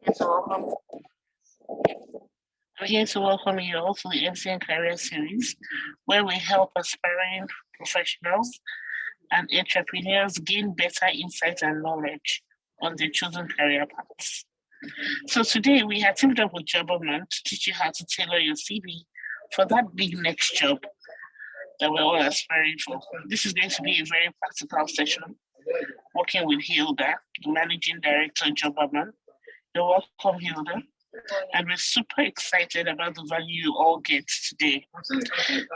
Yes, welcome. I'm here to welcome you all to the MTN Career Series, where we help aspiring professionals and entrepreneurs gain better insight and knowledge on their chosen career paths. So today we have teamed up with Jobberman to teach you how to tailor your CV for that big next job that we're all aspiring for. This is going to be a very practical session, working with Hilda, the Managing Director of Jobberman. You're welcome, Hilda. And we're super excited about the value you all get today.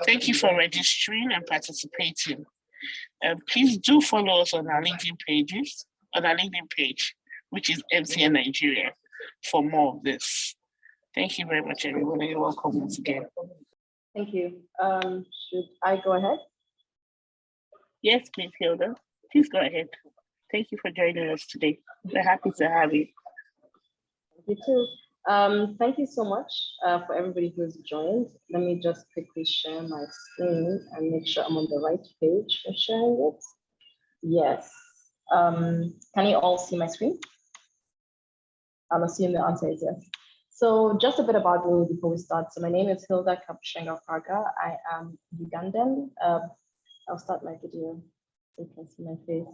Thank you for registering and participating. Please do follow us on our LinkedIn page, which is MTN Nigeria, for more of this. Thank you very much, everyone. You're welcome once again. Thank you. Should I go ahead? Yes, please, Hilda. Please go ahead. Thank you for joining us today. We're happy to have you. You too. Thank you so much for everybody who's joined. Let me just quickly share my screen and make sure I'm on the right page for sharing it. Yes. Can you all see my screen? I'm assuming the answer is yes. So just a bit about me before we start. So my name is Hilda Kabushenga Kragha. I am Ugandan. I'll start my video so you can see my face.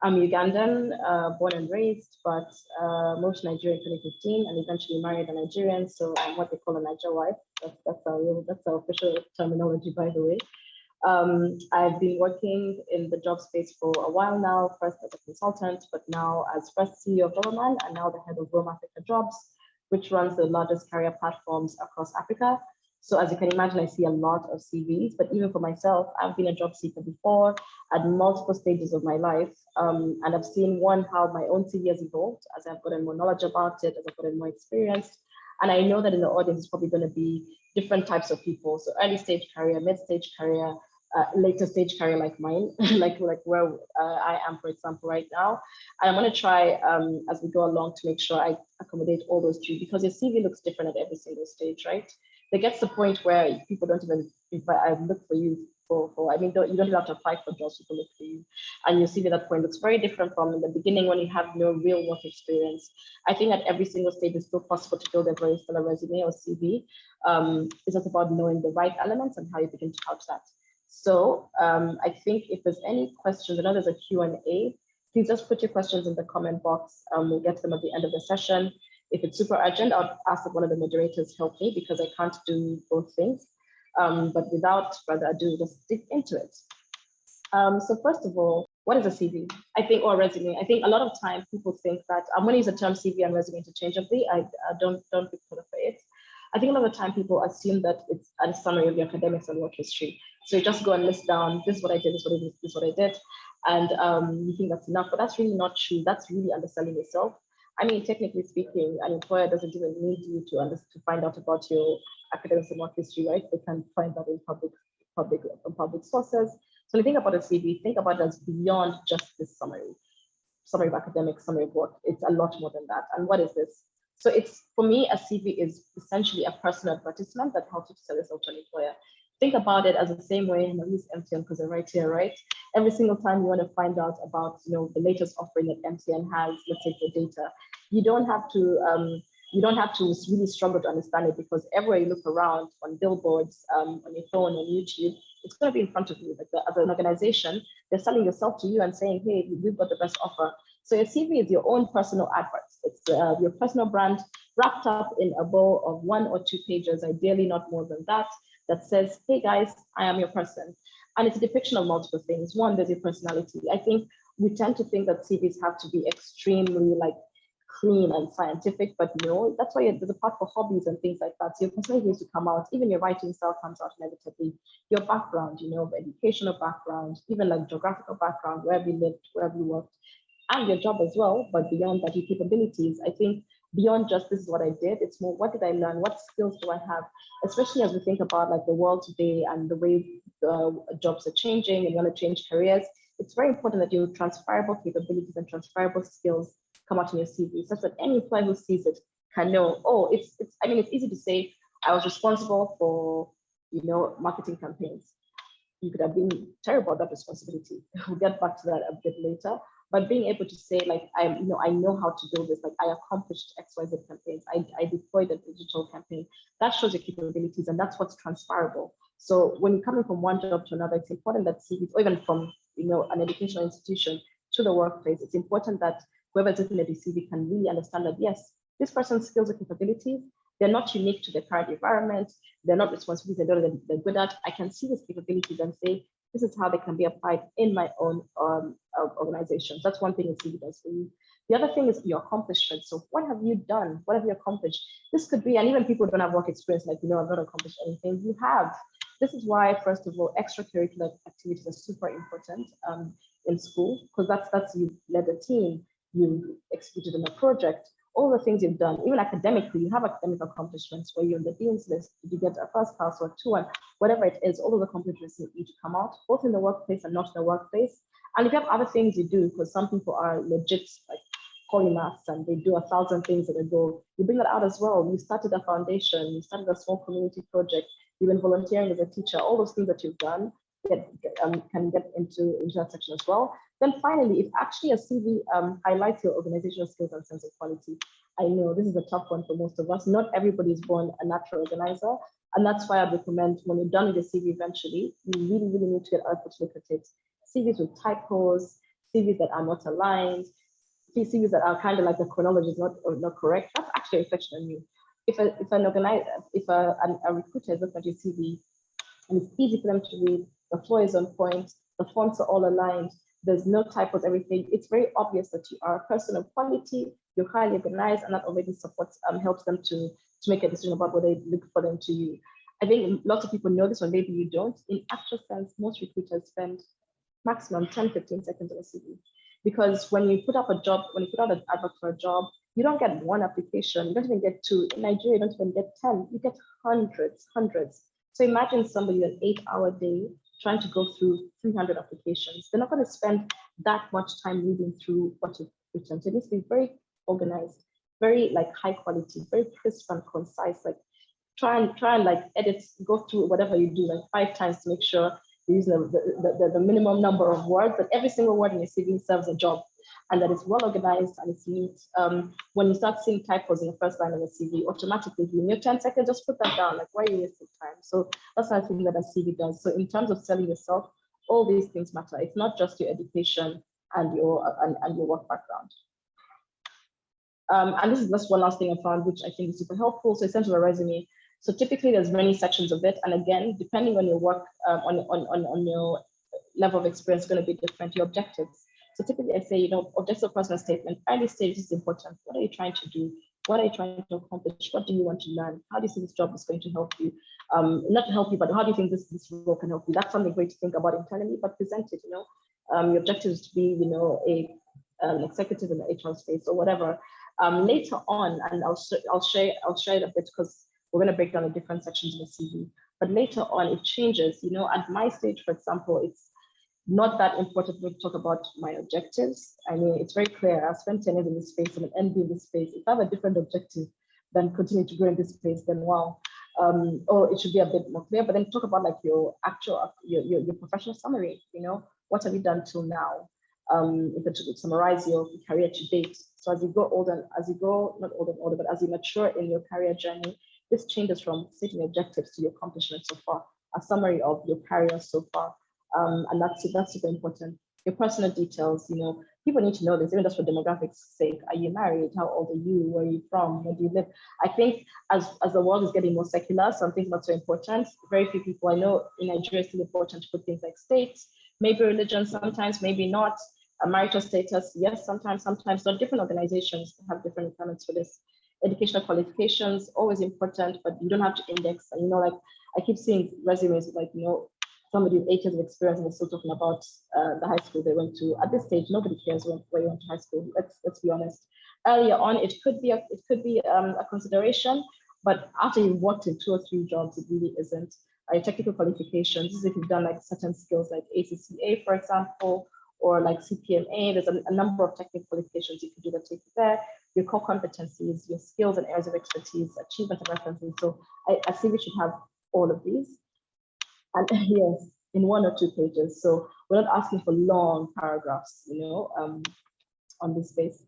I'm Ugandan, born and raised, but moved to Nigeria in 2015 and eventually married a Nigerian. So I'm what they call a Niger wife. That's our official terminology, by the way. I've been working in the job space for a while now, first as a consultant, but now as first CEO of Jobberman and now the head of Rome Africa Jobs, which runs the largest career platforms across Africa. So as you can imagine, I see a lot of CVs, but even for myself, I've been a job seeker before at multiple stages of my life. And I've seen how my own CV has evolved as I've gotten more knowledge about it, as I've gotten more experience. And I know that in the audience is probably going to be different types of people. So early stage career, mid stage career, later stage career like mine, like where I am, for example, right now. And I'm going to try as we go along to make sure I accommodate all those three, because your CV looks different at every single stage, right? There gets to the point where people don't even look for you you don't even have to apply for jobs, people look for you. And your CV at that point looks very different from in the beginning when you have no real work experience. I think at every single stage it's still possible to build a very stellar resume or CV. It's just about knowing the right elements and how you begin to couch that. So I think if there's any questions, I know there's a Q&A, please just put your questions in the comment box. We'll get to them at the end of the session. If it's super urgent, I'll ask that one of the moderators help me because I can't do both things. But without further ado, just dig into it. So first of all, what is a CV? I think, or a resume. I think a lot of time people think that I'm going to use the term CV and resume interchangeably. I don't be put for it. I think a lot of the time people assume that it's a summary of your academics and work history. So you just go and list down, this is what I did, this is what I did. And you think that's enough, but that's really not true. That's really underselling yourself. I mean, technically speaking, an employer doesn't even need you to find out about your academics and work history, right? They can find that in public sources. So when you think about a CV, think about it as beyond just this summary of academics, summary of work. It's a lot more than that. And what is this? So for me, a CV is essentially a personal advertisement that helps you to sell yourself to an employer. Think about it as the same way, and I use MTN because they're right here, right? Every single time you want to find out about, the latest offering that MTN has, let's say for data, you don't have to really struggle to understand it, because everywhere you look around on billboards, on your phone, on YouTube, it's going to be in front of you. Like as an organization, they're selling yourself to you and saying, hey, we've got the best offer. So your CV is your own personal advert. It's your personal brand wrapped up in a bow of 1 or 2 pages, ideally not more than that says, hey guys, I am your person. And it's a depiction of multiple things. One, there's your personality. I think we tend to think that CVs have to be extremely clean and scientific, but no, that's why there's a part for hobbies and things like that. So your personality needs to come out, even your writing style comes out inevitably. Your background, educational background, even geographical background, where we lived, where we worked, and your job as well. But beyond that, your capabilities, I think beyond just this is what I did, it's more, what did I learn? What skills do I have? Especially as we think about the world today and the way jobs are changing and you want to change careers, it's very important that your transferable capabilities and transferable skills come out in your CV, such that any employer who sees it can know, oh, it's easy to say, I was responsible for, marketing campaigns. You could have been terrible at that responsibility. We'll get back to that a bit later. but being able to say like, I know how to do this, like I accomplished XYZ campaigns, I deployed a digital campaign, that shows your capabilities, and that's what's transferable. So when you're coming from one job to another, it's important that CVs, or even from an educational institution to the workplace, it's important that whoever's looking at the CV can really understand that yes, this person's skills and capabilities, they're not unique to the current environment, they're not responsibilities they're good at. I can see these capabilities and say, this is how they can be applied in my own organization. That's one thing a CV does for you. The other thing is your accomplishments. So what have you done? What have you accomplished? This could be, and even people who don't have work experience, like, I've not accomplished anything. You have. This is why, first of all, extracurricular activities are super important in school, because that's you led a team, you executed in a project, all the things you've done, even academically, you have academic accomplishments where you're on the dean's list, you get a first class or 2-1, whatever it is, all of the accomplishments need to come out, both in the workplace and not in the workplace. And if you have other things you do, because some people are legit like polymaths and they do 1,000 things at a go, you bring that out as well. You started a foundation, you started a small community project, you've been volunteering as a teacher, all those things that you've done can get into that section as well. Then finally, if actually a CV highlights your organizational skills and sense of quality, I know this is a tough one for most of us. Not everybody is born a natural organizer. And that's why I'd recommend when you're done with the CV eventually, you really, really need to get other people to look at it. CVs with typos, CVs that are not aligned, CVs that are kind of like the chronology is not correct. That's actually a reflection on you. If a recruiter is looking at your CV and it's easy for them to read, the flow is on point, the fonts are all aligned, there's no typos, everything, it's very obvious that you are a person of quality, you're highly organized, and that already supports, helps them to make a decision about what they look for them to you. I think lots of people know this, or maybe you don't. In actual sense, most recruiters spend maximum 10-15 seconds on a CV. Because when you put up a job, when you put out an advert for a job, you don't get one application, you don't even get 2. In Nigeria, you don't even get 10, you get hundreds. So imagine somebody an 8-hour day trying to go through 300 applications. They're not going to spend that much time reading through what you've written. So it needs to be very organized, very like high quality, very crisp and concise. Like try and like edit, go through whatever you do like 5 times to make sure you're using the minimum number of words, that every single word in your CV serves a job, and that it's well organized and it's neat. When you start seeing typos in the first line of the CV, automatically in your 10 seconds, just put that down. Like, why are you wasting time? So that's one thing that a CV does. So in terms of selling yourself, all these things matter. It's not just your education and your work background. And this is just one last thing I found, which I think is super helpful. So essentially a resume. So typically there's many sections of it. And again, depending on your work, on your level of experience, is going to be different, your objectives. So typically I say, objective personal statement, early stage is important. What are you trying to do? What are you trying to accomplish? What do you want to learn? How do you see this job is going to help you? Not to help you, but how do you think this role can help you? That's something great to think about internally, but present it, your objective is to be, an executive in the HR space or whatever. Later on, and I'll share it a bit because we're going to break down the different sections of the CV. But later on, it changes. At my stage, for example, it's not that important for me to talk about my objectives. I mean, it's very clear. I've spent 10 years in this space and an MD in this space. If I have a different objective than continue to grow in this space, then wow. Or it should be a bit more clear. But then talk about like your actual, your professional summary. What have you done till now? If it should summarize your career to date. So as you go older, not older, but as you mature in your career journey, this changes from setting objectives to your accomplishments so far, a summary of your career so far. And that's super important. Your personal details, people need to know this, even just for demographics' sake. Are you married? How old are you? Where are you from? Where do you live? I think as the world is getting more secular, some things not so important. Very few people I know in Nigeria it's still important to put things like state, maybe religion, sometimes, maybe not. A marital status, yes, sometimes not. Different organizations have different requirements for this. Educational qualifications, always important, but you don't have to index. And like I keep seeing resumes like, somebody with 8 years of experience and they're still talking about the high school they went to. At this stage, nobody cares where you went to high school. Let's be honest. Earlier on, it could be a consideration, but after you've worked in 2 or 3 jobs, it really isn't. Technical qualifications, this is if you've done like certain skills like ACCA, for example, or like CPMA. There's a number of technical qualifications you can do that take you there. Your core competencies, your skills and areas of expertise, achievement and references. So I think we should have all of these. And yes, in 1 or 2 pages. So we're not asking for long paragraphs, on this space.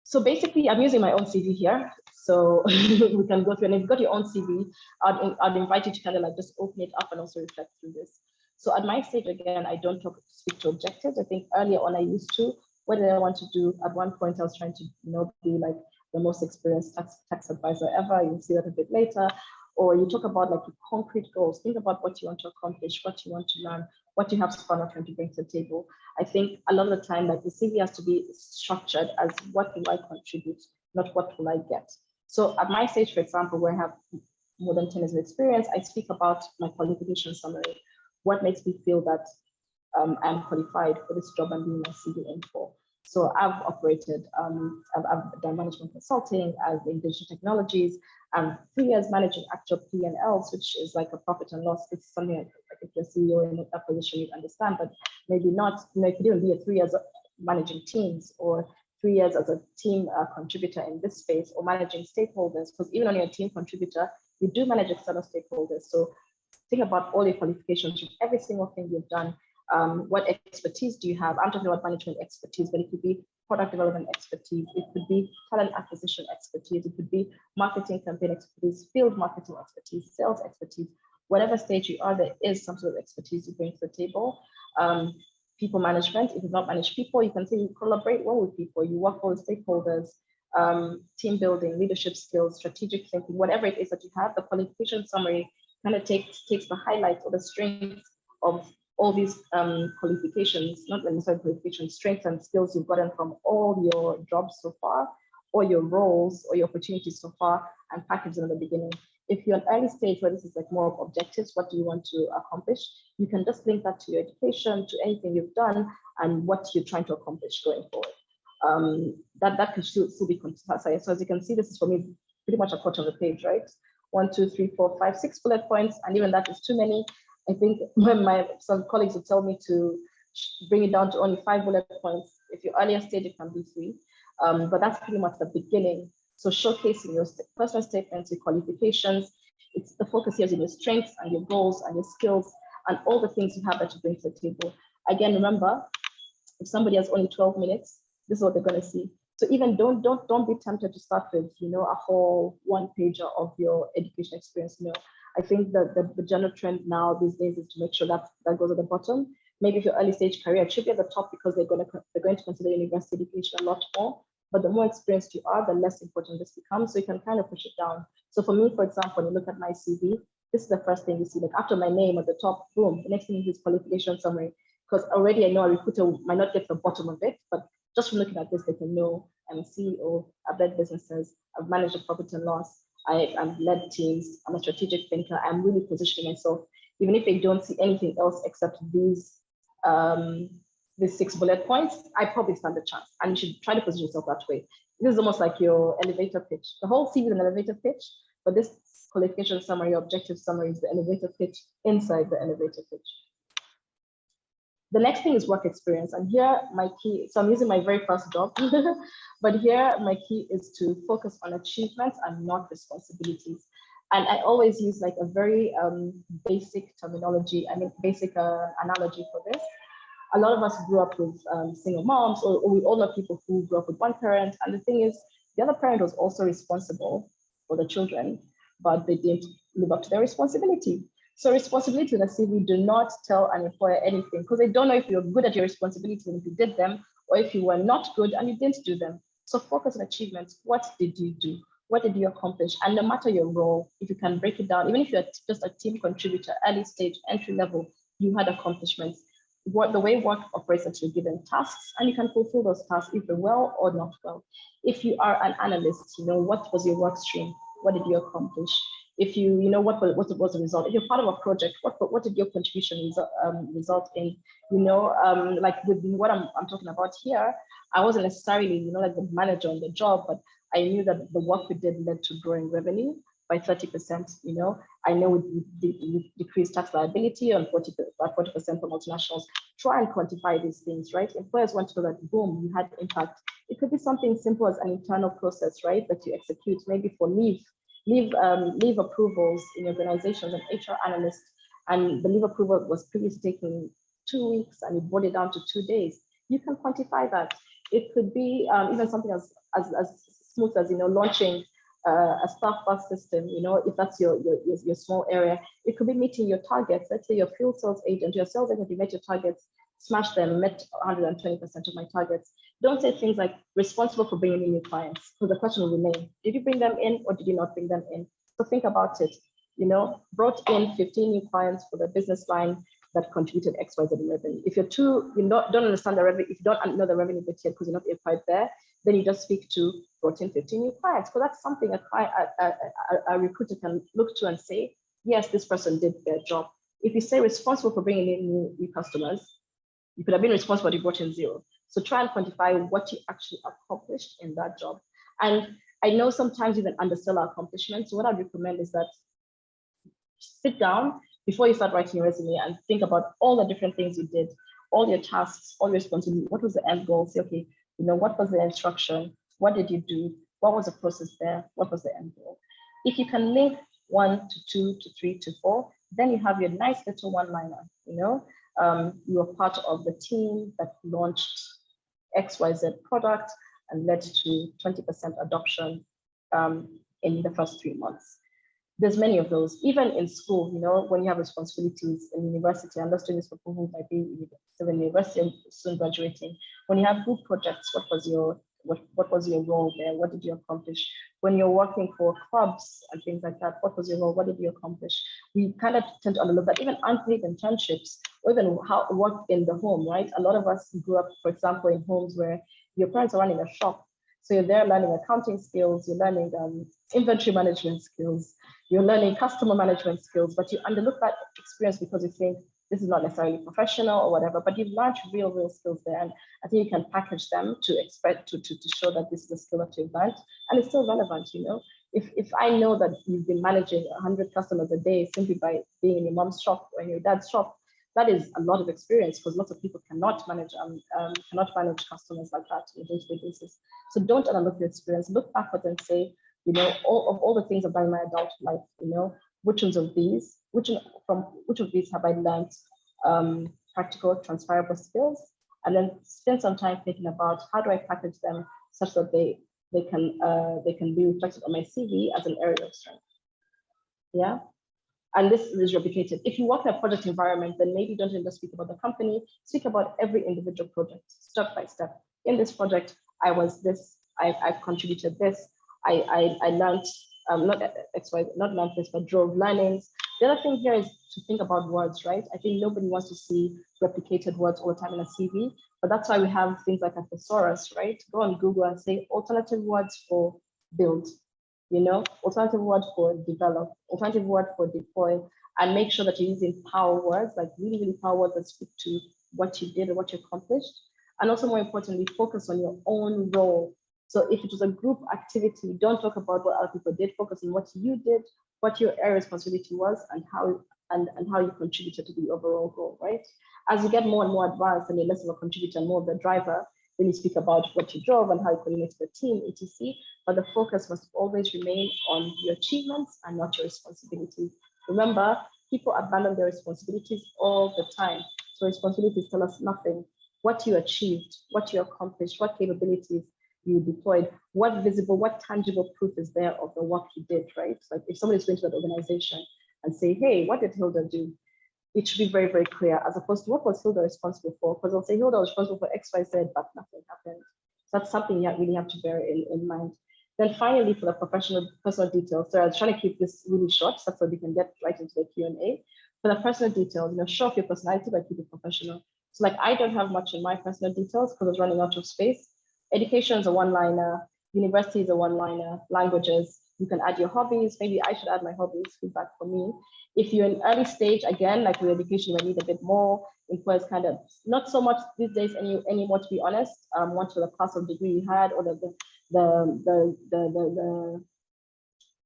So basically, I'm using my own CV here. So we can go through, and if you've got your own CV, I'd invite you to kind of like just open it up and also reflect through this. So at my stage, again, I don't speak to objectives. I think earlier on I used to. What did I want to do? At one point, I was trying to, be like the most experienced tax advisor ever. You'll see that a bit later. Or you talk about like concrete goals. Think about what you want to accomplish, what you want to learn, what you have fun or trying to bring to the table. I think a lot of the time, like the CV has to be structured as what will I contribute, not what will I get. So at my stage, for example, where I have more than 10 years of experience, I speak about my qualification summary. What makes me feel that I'm qualified for this job I'm doing my CV in for. So I've operated, I've done management consulting, I've in digital technologies, 3 years managing actual P&Ls, which is like a profit and loss. It's something like if you're CEO in that position, you understand, but maybe not, if you didn't be 3 years managing teams or 3 years as a team contributor in this space or managing stakeholders, because even when you're a team contributor, you do manage external stakeholders. So think about all your qualifications from every single thing you've done. What expertise do you have? I'm talking about management expertise, but it could be product development expertise. It could be talent acquisition expertise. It could be marketing campaign expertise, field marketing expertise, sales expertise. Whatever stage you are, there is some sort of expertise you bring to the table. People management, if you've not managed people, you can say you collaborate well with people, you work well with stakeholders, team building, leadership skills, strategic thinking, whatever it is that you have. The qualification summary kind of takes the highlights or the strengths of all these qualifications, not necessarily qualifications, strengths and skills you've gotten from all your jobs so far, or your roles or your opportunities so far, and package them in the beginning. If you're an early stage where this is like more of objectives, what do you want to accomplish? You can just link that to your education, to anything you've done, and what you're trying to accomplish going forward. That can still be concise. So as you can see, this is for me pretty much a quarter of the page, right? 1, 2, 3, 4, 5, 6 bullet points, and even that is too many. I think when some colleagues would tell me to bring it down to only 5 bullet points. If you're earlier stage, it can be 3, but that's pretty much the beginning. So showcasing your personal statements, your qualifications, it's the focus here is in your strengths and your goals and your skills and all the things you have that you bring to the table. Again, remember, if somebody has only 12 minutes, this is what they're going to see. So even don't be tempted to start with, a whole 1-pager of your education experience. I think that the general trend now these days is to make sure that goes at the bottom. Maybe if your early stage career, it should be at the top because they're going to consider university education a lot more. But the more experienced you are, the less important this becomes. So you can kind of push it down. So for me, for example, when you look at my CV, this is the first thing you see. Like after my name at the top, boom, the next thing is qualification summary. Because already I know a recruiter might not get to the bottom of it, but just from looking at this, they can know I'm a CEO, I've led businesses, I've managed a profit and loss, I've led teams, I'm a strategic thinker, I'm really positioning myself, even if they don't see anything else except these 6 bullet points, I probably stand a chance. And you should try to position yourself that way. This is almost like your elevator pitch. The whole CV is an elevator pitch, but this qualification summary, objective summary is the elevator pitch inside the elevator pitch. The next thing is work experience. And here my key, so I'm using my very first job, but here my key is to focus on achievements and not responsibilities. And I always use like a very basic terminology, basic analogy for this. A lot of us grew up with single moms, or we all know people who grew up with one parent. And the thing is, the other parent was also responsible for the children, but they didn't live up to their responsibility. So responsibility in the CV, do not tell an employer anything because they don't know if you're good at your responsibilities and if you did them, or if you were not good and you didn't do them. So focus on achievements. What did you do? What did you accomplish? And no matter your role, if you can break it down, even if you're just a team contributor, early stage, entry level, you had accomplishments. The way work operates that you're given tasks and you can fulfill those tasks either well or not well. If you are an analyst, what was your work stream? What did you accomplish? If what was the result? If you're part of a project, what did your contribution result in? Like with what I'm talking about here, I wasn't necessarily like the manager on the job, but I knew that the work we did led to growing revenue by 30%. I know we decreased tax liability on 40% for multinationals. Try and quantify these things, right? Employers want to know that boom, you had impact. It could be something simple as an internal process, right, that you execute maybe for leave approvals in organizations and HR analysts. and the leave approval was previously taking 2 weeks and you brought it down to 2 days, you can quantify that. It could be even something as smooth as, launching a staff bus system, if that's your small area. It could be meeting your targets. Let's say your field sales agent, your sales agent, you met your targets, smashed them, met 120% of my targets. Don't say things like responsible for bringing in new clients, because the question will remain, did you bring them in or did you not bring them in? So think about it. Brought in 15 new clients for the business line that contributed XYZ in revenue. If don't understand the revenue, if you don't know the revenue bit yet because you're not quite there, then you just speak to brought in 15 new clients. So that's something a recruiter can look to and say, yes, this person did their job. If you say responsible for bringing in new customers, you could have been responsible, but you brought in 0. So try and quantify what you actually accomplished in that job. And I know sometimes you can undersell our accomplishments. So what I'd recommend is that sit down before you start writing your resume and think about all the different things you did, all your tasks, all your responsibilities. What was the end goal? Say, okay, what was the instruction? What did you do? What was the process there? What was the end goal? If you can link 1 to 2 to 3 to 4, then you have your nice little one-liner. You are part of the team that launched XYZ product and led to 20% adoption in the first 3 months. There's many of those. Even in school, when you have responsibilities in university, I'm just doing this for people who might be still in university and soon graduating. When you have group projects, what was your role there? What did you accomplish? When you're working for clubs and things like that, what was your role? What did you accomplish? We kind of tend to overlook that. Even unpaid internships, or even how work in the home, right? A lot of us grew up, for example, in homes where your parents are running a shop. So you're there learning accounting skills, you're learning inventory management skills, you're learning customer management skills, but you underlook that experience because you think this is not necessarily professional or whatever, but you've learned real skills there. And I think you can package them to expect to show that this is a skill that you've learned, and it's still relevant. If I know that you've been managing 100 customers a day simply by being in your mom's shop or in your dad's shop, that is a lot of experience, because lots of people cannot manage customers like that on a day-to-day basis. So don't overlook the experience. Look backwards and say, all the things I've done in my adult life, which of these have I learned practical, transferable skills, and then spend some time thinking about how do I package them such that they can be reflected on my CV as an area of strength. Yeah. And this is replicated. If you work in a project environment, then maybe don't just speak about the company, speak about every individual project, step by step. In this project, I was this, I contributed this, I learned, not learned this, but drove learnings. The other thing here is to think about words, right? I think nobody wants to see replicated words all the time in a CV, but that's why we have things like a thesaurus, right? Go on Google and say alternative words for build, alternative word for develop, alternative word for deploy, and make sure that you're using power words, like really power words that speak to what you did or what you accomplished. And also, more importantly, focus on your own role. So if it was a group activity, don't talk about what other people did, focus on what you did, what your area of responsibility was, and how you contributed to the overall goal, right? As you get more and more advanced and you're less of a contributor and more of the driver, then you speak about what you drove and how you coordinate the team, etc. But the focus must always remain on your achievements and not your responsibilities. Remember, people abandon their responsibilities all the time. So responsibilities tell us nothing. What you achieved, what you accomplished, what capabilities you deployed, what visible, what tangible proof is there of the work you did, right? Like if somebody's going to that organization and say, hey, what did Hilda do? It should be very clear, as opposed to what was Hilda responsible for? Because they'll say Hilda was responsible for X, Y, Z, but nothing happened. So that's something you really have to bear in mind. Then finally, for the personal details, so I was trying to keep this really short so that we can get right into the Q&A. For the personal details, show off your personality, but keep it professional. So like I don't have much in my personal details because I was running out of space. Education is a one-liner, university is a one-liner, languages, you can add your hobbies. Maybe I should add my hobbies, feedback for me. If you're in early stage, again, like with education, we need a bit more. Employers kind of, not so much these days anymore, to be honest, want to the class of degree you had or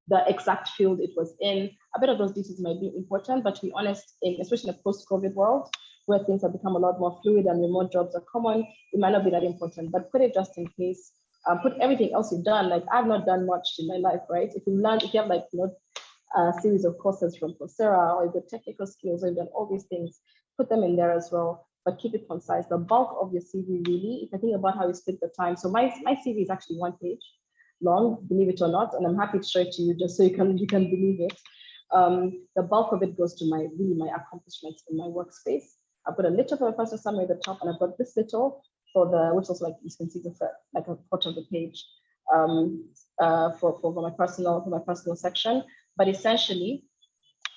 the exact field it was in. A bit of those details might be important, but to be honest, especially in a post-COVID world, where things have become a lot more fluid and remote jobs are common, it might not be that important, but put it just in case. Put everything else you've done. Like I've not done much in my life, right? If you have like, a series of courses from Coursera, or you've got technical skills, or you've done all these things, put them in there as well, but keep it concise. The bulk of your CV really, if I think about how you split the time, so my CV is actually 1 page long, believe it or not, and I'm happy to show it to you just so you can believe it. The bulk of it goes to my accomplishments in my workspace. I've got a little for a personal summary at the top, and I've got this little for the, which also, like you can see, like a quarter of the page for my personal section. But essentially,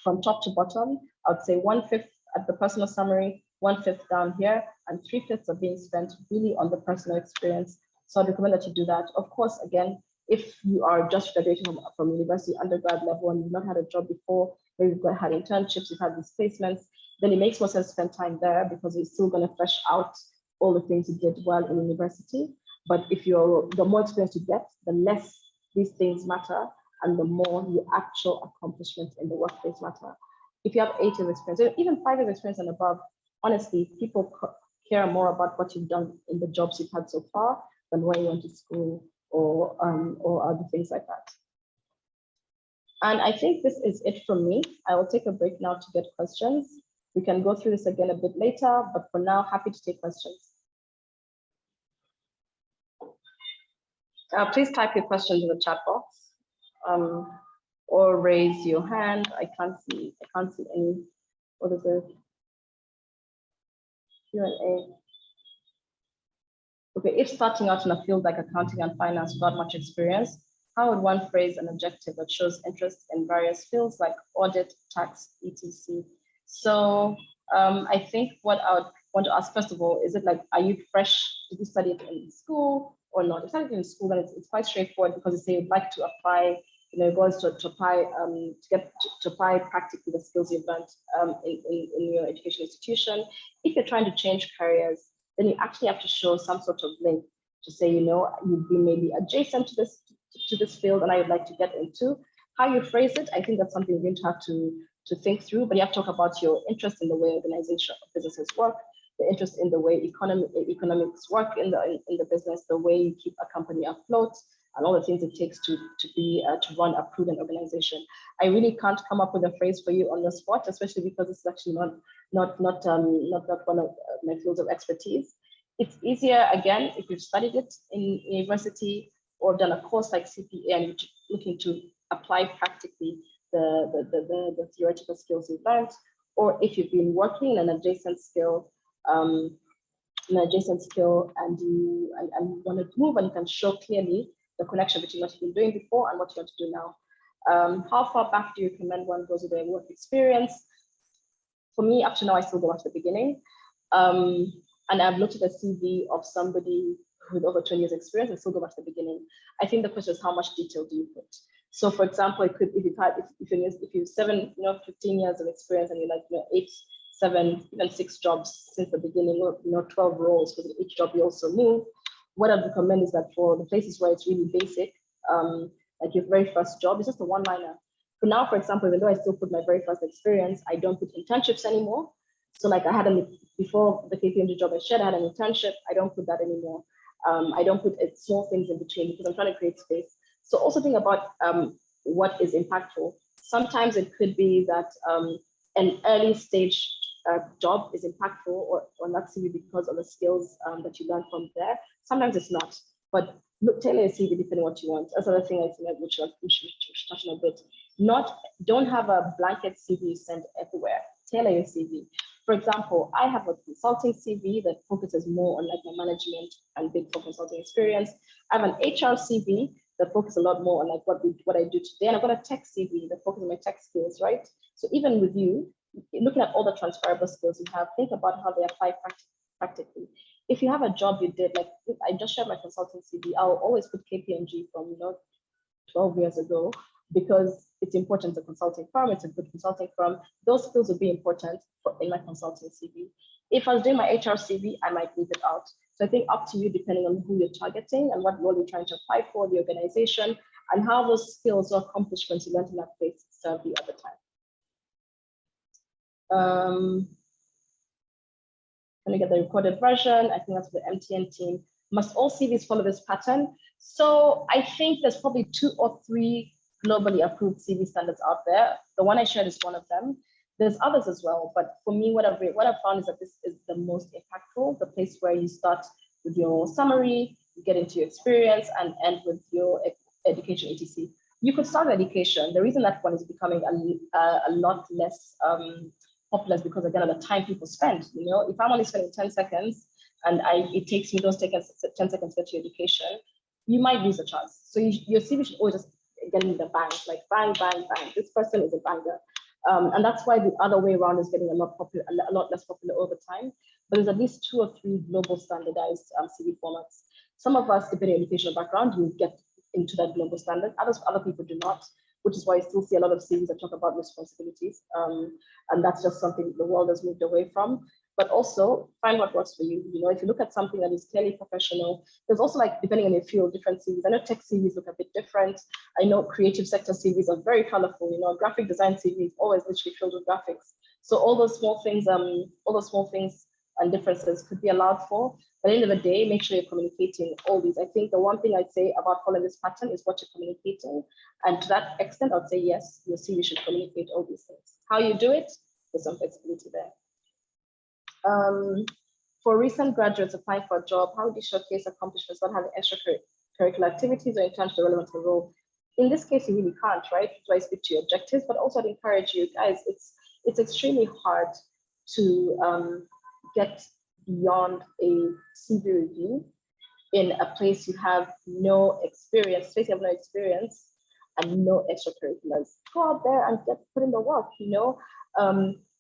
from top to bottom, I would say 1/5 at the personal summary, 1/5 down here, and 3/5 are being spent really on the personal experience. So I'd recommend that you do that. Of course, again, if you are just graduating from university undergrad level and you've not had a job before, maybe you've had internships, you've had these placements, then it makes more sense to spend time there because you're still going to flesh out all the things you did well in university. But if the more experience you get, the less these things matter and the more your actual accomplishments in the workplace matter. If you have 8 years experience, or even 5 years experience and above, honestly, people care more about what you've done in the jobs you've had so far than when you went to school or other things like that. And I think this is it from me. I will take a break now to get questions. We can go through this again a bit later, but for now, happy to take questions. Please type your questions in the chat box or raise your hand. I can't see any. What is it? Q&A. Okay, if starting out in a field like accounting and finance without much experience, how would one phrase an objective that shows interest in various fields like audit, tax, etc.? So I think what I would want to ask, first of all, is it like, are you fresh? Did you study it in school or not? If you studied it in school, then it's quite straightforward because you say you'd like to apply, it goes to apply to apply practically the skills you've learned in your education institution. If you're trying to change careers, then you actually have to show some sort of link to say, you've been maybe adjacent to this field and I would like to get into. How you phrase it, I think that's something you're going to have to think through, but you have to talk about your interest in the way organization businesses work, the interest in the way economics work in the business, the way you keep a company afloat, and all the things it takes to run a prudent organization. I really can't come up with a phrase for you on the spot, especially because it's actually not one of my fields of expertise. It's easier, again, if you've studied it in university or done a course like CPA and you're looking to apply practically the theoretical skills you've learned, or if you've been working in an adjacent skill, and you want to move and you can show clearly the connection between what you've been doing before and what you want to do now. How far back do you recommend one goes with their work experience? For me, up to now, I still go back to the beginning. And I've looked at a CV of somebody with over 20 years experience and still go back to the beginning. I think the question is how much detail do you put? So for example, it could, if you've 15 years of experience and you're like 8, 7, even 6 jobs since the beginning, or 12 roles, because each job you also move. What I'd recommend is that for the places where it's really basic, like your very first job, it's just a one-liner. For now, for example, even though I still put my very first experience, I don't put internships anymore. So like before the KPMG job I shared, I had an internship. I don't put that anymore. I don't put small things in between because I'm trying to create space. So also think about what is impactful. Sometimes it could be that an early stage job is impactful or not CV because of the skills that you learn from there. Sometimes it's not, but tailor your CV depending on what you want. That's another thing I think which we should touch on a bit. Don't have a blanket CV you send everywhere. Tailor your CV. For example, I have a consulting CV that focuses more on like my management and Big Four consulting experience. I have an HR CV that focuses a lot more on like what I do today. And I've got a tech CV that focuses on my tech skills, right? So even with you, looking at all the transferable skills you have, think about how they apply practically. If you have a job you did, like I just shared my consulting CV, I'll always put KPMG from 12 years ago, because it's important to a consulting firm, it's a good consulting firm. Those skills would be important in my consulting CV. If I was doing my HR CV, I might leave it out. So I think up to you, depending on who you're targeting and what role you're trying to apply for, the organization, and how those skills or accomplishments you learned in that place serve you at the time. Can we get the recorded version? I think that's for the MTN team. Must all CVs follow this pattern? So I think there's probably 2 or 3 globally approved CV standards out there. The one I shared is one of them. There's others as well, but for me, what I've found is that this is the most impactful, the place where you start with your summary, you get into your experience, and end with your education, etc. You could start with education. The reason that one is becoming a lot less popular is because, again, of the time people spend. You know, if I'm only spending 10 seconds and it takes me those 10 seconds to get to education, you might lose a chance. So your CV should always just get in the bank, like bang, bang, bang. This person is a banger. And that's why the other way around is getting a lot less popular over time. But there's at least 2 or 3 global standardized CV formats. Some of us, depending on educational background, you get into that global standard. Other people do not, which is why you still see a lot of CVs that talk about responsibilities. And that's just something the world has moved away from. But also find what works for you. You know, if you look at something that is clearly professional, there's also, like, depending on your field, different CVs. I know tech CVs look a bit different. I know creative sector CVs are very colorful. You know, graphic design CV is always literally filled with graphics. So all those small things and differences could be allowed for. But at the end of the day, make sure you're communicating all these. I think the one thing I'd say about following this pattern is what you're communicating. And to that extent, I'd say, yes, your CV should communicate all these things. How you do it, there's some flexibility there. For recent graduates applying for a job, how would you showcase accomplishments not having extracurricular activities or internships relevant to the role? In this case, you really can't, right? So I speak to your objectives, but also I'd encourage you guys, it's extremely hard to get beyond a CV review in a place you have no experience, and no extracurriculars. Go out there and put in the work, you know,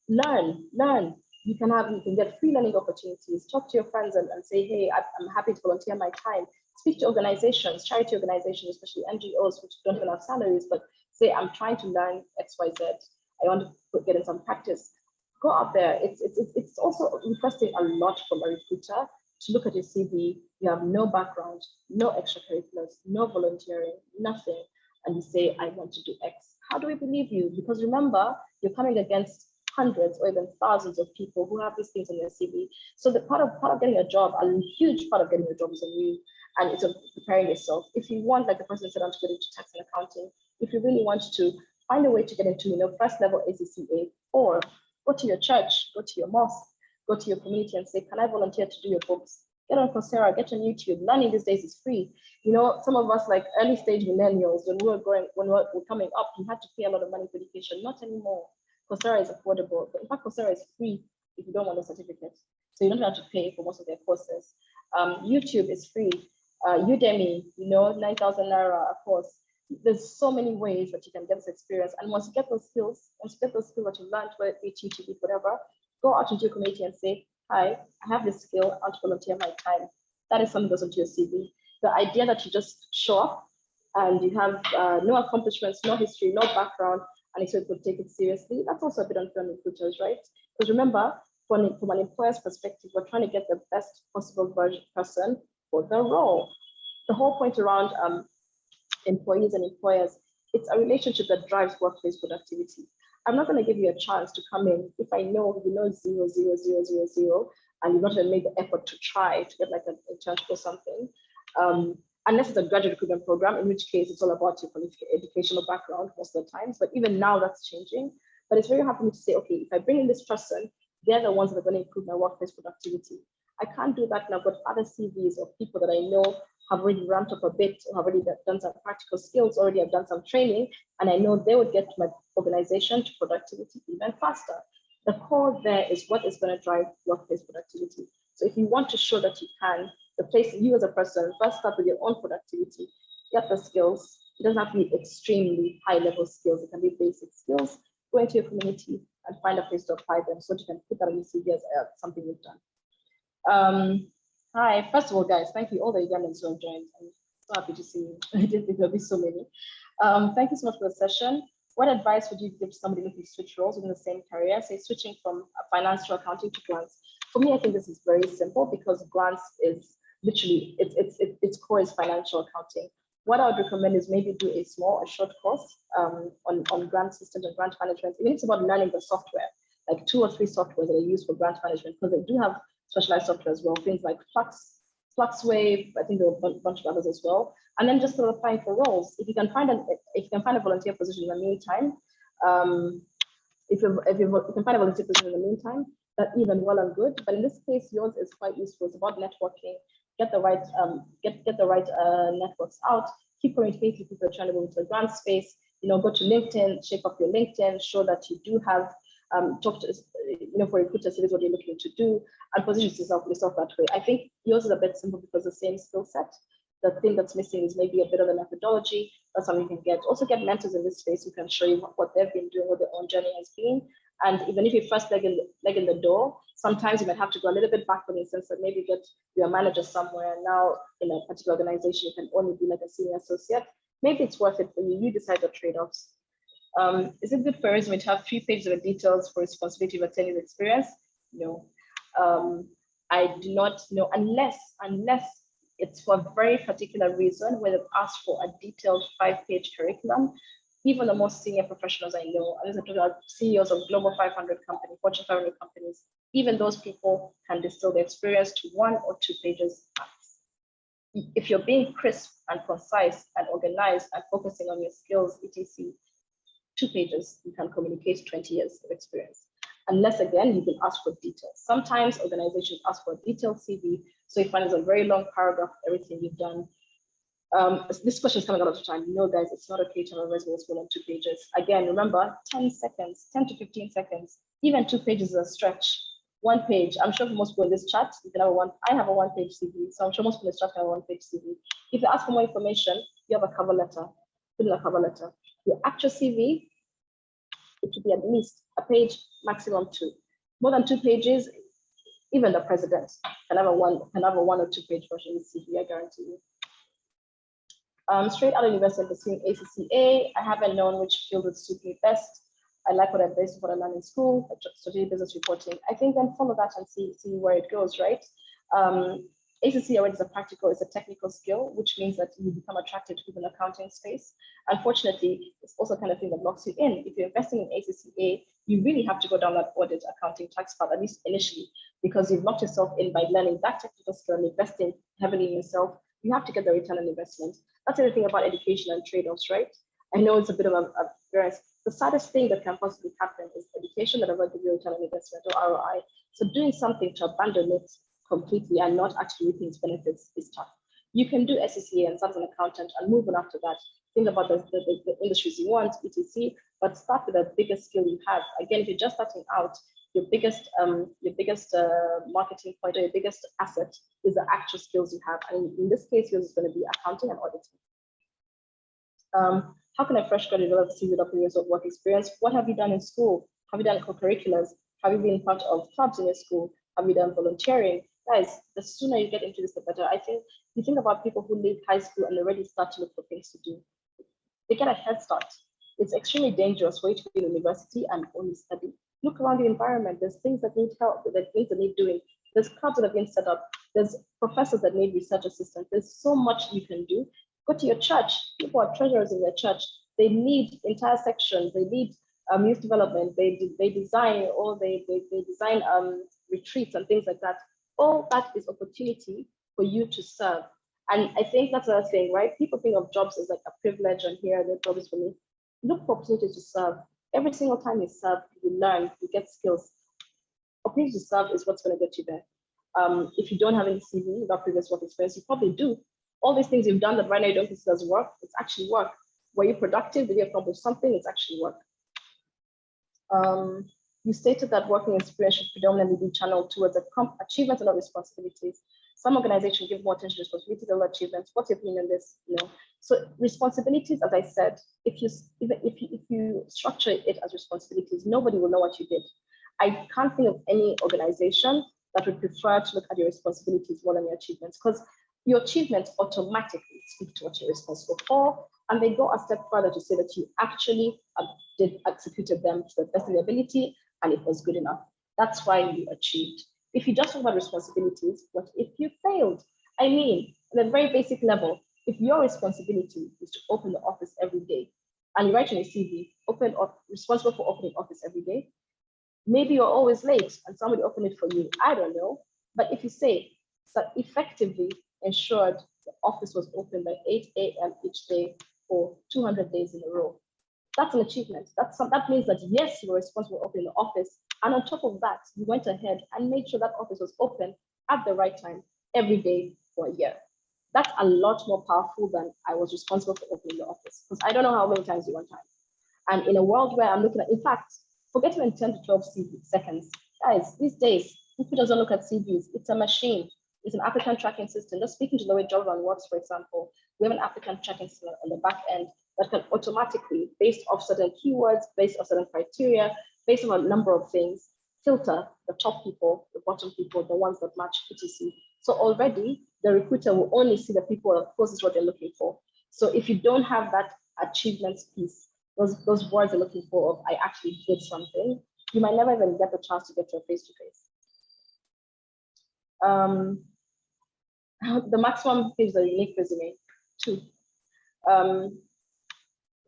learn. You can get free learning opportunities. Talk to your friends and say, hey, I'm happy to volunteer my time. Speak to organizations, charity organizations, especially NGOs, which don't even have salaries, but say, I'm trying to learn XYZ. I want to get in some practice. Go out there. It's also requesting a lot from a recruiter to look at your CV. You have no background, no extracurriculars, no volunteering, nothing. And you say, I want to do X. How do we believe you? Because remember, you're coming against hundreds or even thousands of people who have these things on their CV. So the part of getting a job, a huge part of getting a job is on you, and it's preparing yourself. If you want, like the person said, to get into tax and accounting, if you really want to find a way to get into, you know, first level ACCA, or go to your church, go to your mosque, go to your community and say, can I volunteer to do your books? Get on Coursera, get on YouTube. Learning these days is free. You know, some of us, like early stage millennials, when we were coming up, you had to pay a lot of money for education. Not anymore. Coursera is affordable. But in fact, Coursera is free if you don't want a certificate. So you don't have to pay for most of their courses. YouTube is free. Udemy, you know, 9,000 Naira, of course. There's so many ways that you can get this experience. And once you get those skills that you learned, whether it's YouTube, whatever, go out into your community and say, hi, I have this skill, I want to volunteer my time. That is something that goes into your CV. The idea that you just show up and you have no accomplishments, no history, no background, and so you could take it seriously, that's also a bit unfair on recruiters, right? Because remember, from an employer's perspective, we're trying to get the best possible person for the role. The whole point around employees and employers, it's a relationship that drives workplace productivity. I'm not going to give you a chance to come in if I know you know 0, 0, 0, 0, 0, and you've not even made the effort to try to get like a internship or something. Unless it's a graduate recruitment program, in which case it's all about your educational background most of the times. But even now that's changing. But it's very hard for me to say, okay, if I bring in this person, they're the ones that are going to improve my workplace productivity. I can't do that now, but other CVs of people that I know have already ramped up a bit, or have already done some practical skills, already have done some training, and I know they would get my organization to productivity even faster. The core there is what is going to drive workplace productivity. So if you want to show that you can, the place you as a person, first start with your own productivity, get the skills. It doesn't have to be extremely high level skills, it can be basic skills. Go into your community and find a place to apply them so you can put that on your CV as something you've done. Hi, first of all, guys, thank you all the Ugandans who have joined. I'm so happy to see you. I didn't think there'll be so many. Thank you so much for the session. What advice would you give to somebody looking to switch roles within the same career, say switching from finance to accounting to grants? For me, I think this is very simple because grants is literally, its core is financial accounting. What I would recommend is maybe do a short course on grant systems and grant management. Even it's about learning the software, like 2 or 3 software that are used for grant management, because they do have specialized software as well, things like Flux, Fluxwave, I think there were a bunch of others as well. And then just sort of applying for roles. If you can find a volunteer position in the meantime, if you can find a volunteer position in the meantime, that's even well and good. But in this case, yours is quite useful. It's about networking. Get the right networks out. Keep communicating with people trying to move into the grant space. Go to LinkedIn, shape up your LinkedIn, show that you do have talk to for recruiters, it is what you're looking to do, and position yourself that way. I think yours is a bit simple because the same skill set. The thing that's missing is maybe a bit of a methodology. That's something you can get. Also get mentors in this space who can show you what they've been doing, what their own journey has been. And even if you first leg in the door, sometimes you might have to go a little bit back in the sense that maybe get your manager somewhere. Now in a particular organization, you can only be like a senior associate. Maybe it's worth it for you. You decide the trade-offs. Is it good for a resume to have 3 pages of details for responsibility of 10 years experience? No. I do not know unless it's for a very particular reason where they've asked for a detailed 5-page curriculum. Even the most senior professionals I know, and these are CEOs of Global 500 companies, Fortune 500 companies, even those people can distill their experience to 1 or 2 pages max. If you're being crisp and concise and organized and focusing on your skills, etc., 2 pages, you can communicate 20 years of experience. Unless, again, you can ask for details. Sometimes organizations ask for a detailed CV, so you find it's a very long paragraph, everything you've done. This question is coming a lot of time. Guys, it's not okay to have a resume that's more than 2 pages. Again, remember, 10 seconds, 10 to 15 seconds, even 2 pages is a stretch. 1 page, I'm sure for most people in this chat, you can have I have a 1-page CV, so I'm sure most people in this chat have a 1-page CV. If you ask for more information, you have a cover letter, fill in a cover letter. Your actual CV, it should be at least a page, maximum 2. More than 2 pages, even the president can have a 1 or 2 page version of the CV, I guarantee you. Straight out of university, pursuing ACCA. I haven't known which field would suit me best. I like what I based what I learned in school, strategic business reporting. I think then follow that and see where it goes, right? ACCA already is a practical, it's a technical skill, which means that you become attracted to the accounting space. Unfortunately, it's also kind of thing that locks you in. If you're investing in ACCA, you really have to go down that audit, accounting, tax path, at least initially, because you've locked yourself in by learning that technical skill and investing heavily in yourself. You have to get the return on investment. That's the thing about education and trade-offs, right? I know it's a bit of a variance. The saddest thing that can possibly happen is education that doesn't give you return on investment or ROI. So doing something to abandon it completely and not actually reaping its benefits is tough. You can do SCCA and start as an accountant and move on after that. Think about the industries you want, etc. But start with the biggest skill you have. Again, if you're just starting out, your biggest marketing point or your biggest asset is the actual skills you have. And in this case, yours is going to be accounting and auditing. How can a fresh graduate develop a CV with 3 years of work experience? What have you done in school? Have you done co-curriculars? Have you been part of clubs in your school? Have you done volunteering? Guys, the sooner you get into this, the better. I think you think about people who leave high school and already start to look for things to do. They get a head start. It's extremely dangerous for you to be in university and only study. Look around the environment. There's things that need help, there's things that need doing. There's clubs that have been set up. There's professors that need research assistants. There's so much you can do. Go to your church. People are treasurers in their church. They need entire sections. They need youth development. They design retreats and things like that. All that is opportunity for you to serve. And I think that's another thing, right? People think of jobs as like a privilege and here the job is for me. Look for opportunities to serve. Every single time you serve, you learn, you get skills. Opportunity to serve is what's going to get you there. If you don't have any CV without previous work experience, you probably do. All these things you've done that right now you don't consider as work, it's actually work. Were you productive? Did you accomplish something? It's actually work. You stated that working experience should predominantly be channeled towards achievements and not responsibilities. Some organizations give more attention to responsibilities than achievements. What's your opinion on this? So responsibilities, as I said, if you structure it as responsibilities, nobody will know what you did. I can't think of any organization that would prefer to look at your responsibilities more than your achievements, because your achievements automatically speak to what you're responsible for, and they go a step further to say that you actually executed them to the best of your ability and it was good enough. That's why you achieved. If you just talk about responsibilities, what if you failed? I mean, at a very basic level, if your responsibility is to open the office every day and you write in a CV, responsible for opening office every day, maybe you're always late and somebody opened it for you. I don't know. But if you say that effectively, ensured the office was open by 8 a.m. each day for 200 days in a row. That's an achievement. That means that yes, you were responsible for opening the office. And on top of that, you went ahead and made sure that office was open at the right time every day for a year. That's a lot more powerful than I was responsible for opening the office, because I don't know how many times you want time. And in a world where I'm looking at, in fact, forget even 10 to 12 seconds. Guys, these days, people doesn't look at CVs. It's a machine. It's an applicant tracking system. Just speaking to the way Jobberman works, for example, we have an applicant tracking system on the back end that can automatically, based off certain keywords, based off certain criteria, based on a number of things, filter the top people, the bottom people, the ones that match etc. So already the recruiter will only see the people closest to what they're looking for. So if you don't have that achievements piece, those words they're looking for of I actually did something, you might never even get the chance to get to a face-to-face. The maximum is a unique resume, 2.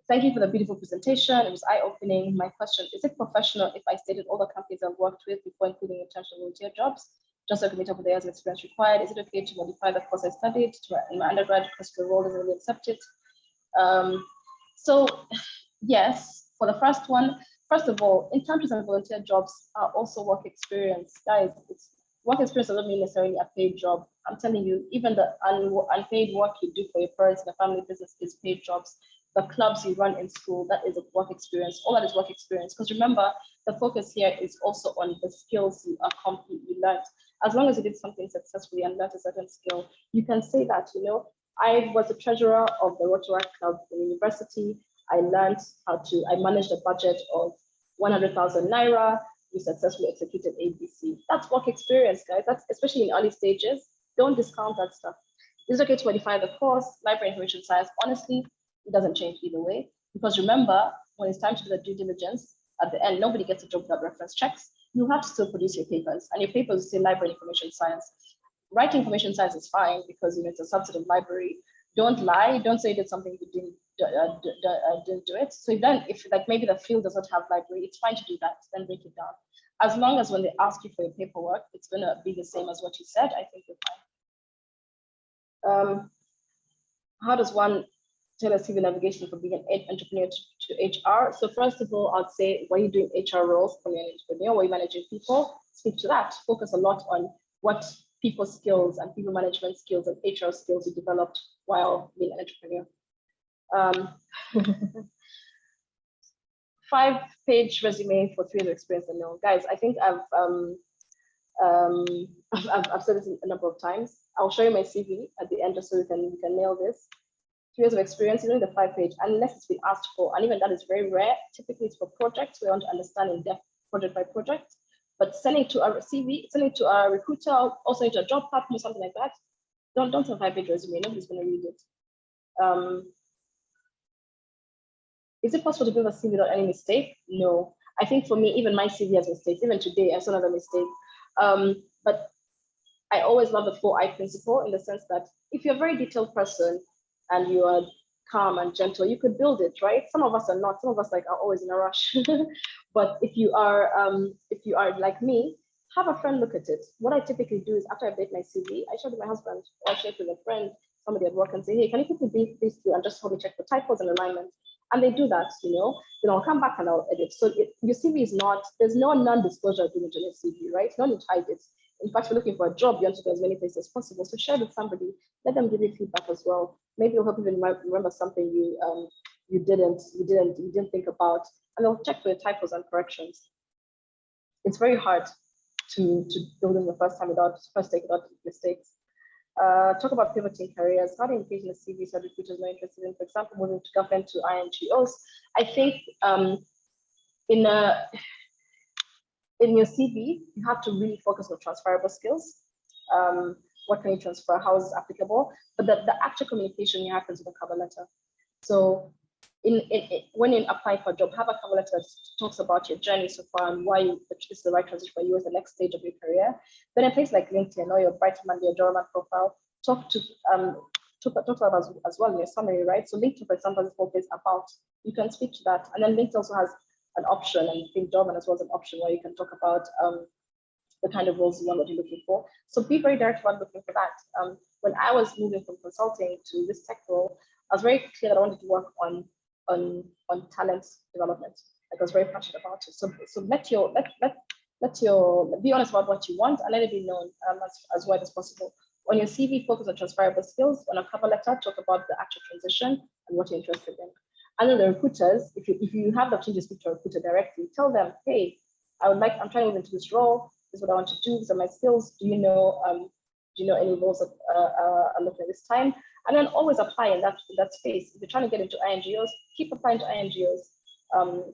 Thank you for the beautiful presentation. It was eye-opening. My question, is it professional if I stated all the companies I've worked with before including internship volunteer jobs, just so I can meet up with the years of experience required? Is it okay to modify the course I studied in my undergrad because the role doesn't really accept it? So yes, for the first one, first of all, internships and volunteer jobs are also work experience. Guys, it's work experience doesn't mean necessarily a paid job. I'm telling you, even the unpaid work you do for your parents in a family business is paid jobs. The clubs you run in school, that is a work experience. All that is work experience. Because remember, the focus here is also on the skills you learned. As long as you did something successfully and learned a certain skill, you can say that, you know, I was the treasurer of the Rotary Club in university. I managed a budget of 100,000 Naira. We successfully executed ABC. That's work experience, guys. That's especially in early stages. Don't discount that stuff. It's okay to modify the course, library information science. Honestly, it doesn't change either way. Because remember, when it's time to do the due diligence, at the end, nobody gets a job without reference checks. You have to still produce your papers, and your papers say library information science. Writing information science is fine because it's a subset of library. Don't lie. Don't say you did something you didn't do it. So if like maybe the field does not have library, it's fine to do that. Then break it down. As long as when they ask you for your paperwork, it's gonna be the same as what you said. I think you're fine. How does one tailor CV navigation from being an entrepreneur to HR? So first of all, I'd say when you're doing HR roles from an entrepreneur, where you're managing people, speak to that. Focus a lot on what people skills and people management skills and HR skills you developed while being an entrepreneur. 5-page resume for 3 years of experience and no. Guys, I think I've said this a number of times. I'll show you my CV at the end just so we can nail this. 3 years of experience, you know, the 5-page, unless it's been asked for, and even that is very rare. Typically, it's for projects. We want to understand in depth, project by project. But sending to a CV, sending to a recruiter, also into a job platform or something like that, don't have a 5-page resume. Nobody's going to read it. Is it possible to build a CV without any mistake? No. I think for me, even my CV has mistakes. Even today, I saw another mistake. But I always love the 4I principle in the sense that if you're a very detailed person and you are calm and gentle, you could build it, right? Some of us are not. Some of us are always in a rush. But if you are like me, have a friend look at it. What I typically do is after I update my CV, I show it to my husband or I share it with a friend, somebody at work, and say, hey, can you quickly these through and just help me check the typos and alignment? And they do that, you know. Then I'll come back and I'll edit. So your CV is not, there's no non-disclosure agreement on your CV, right? No need to hide it. In fact, you're looking for a job, you want to go as many places as possible. So share with somebody, let them give you feedback as well. Maybe it'll help you remember something you didn't think about, and they'll check for your typos and corrections. It's very hard to build in the first take without mistakes. Talk about pivoting careers. How do you engage in the CV so recruiters are interested in, for example, moving to government to INGOs? I think in your CV, you have to really focus on transferable skills. What can you transfer? How is it applicable? But the actual communication happens with a cover letter. So when you apply for a job, have a cover letter that talks about your journey so far and why this is the right transition for you as the next stage of your career. Then in places like LinkedIn or your Brightman, your Jobberman profile, talk about as well in your summary, right? So LinkedIn, for example, is focused about, you can speak to that. And then LinkedIn also has an option, and I think Jobberman as well as an option where you can talk about the kind of roles you want, what you're looking for. So be very direct about looking for that. When I was moving from consulting to this tech role, I was very clear that I wanted to work on talent development. Like I was very passionate about it. So be honest about what you want and let it be known as wide as possible. On your CV, focus on transferable skills. On a cover letter, talk about the actual transition and what you're interested in. And then the recruiters, if you have the opportunity to speak to a recruiter directly, tell them, hey, I'm trying to move into this role. This is what I want to do. These are my skills. Do you know any roles that are looking at this time? And then always apply in that space. If you're trying to get into INGOs, keep applying to INGOs.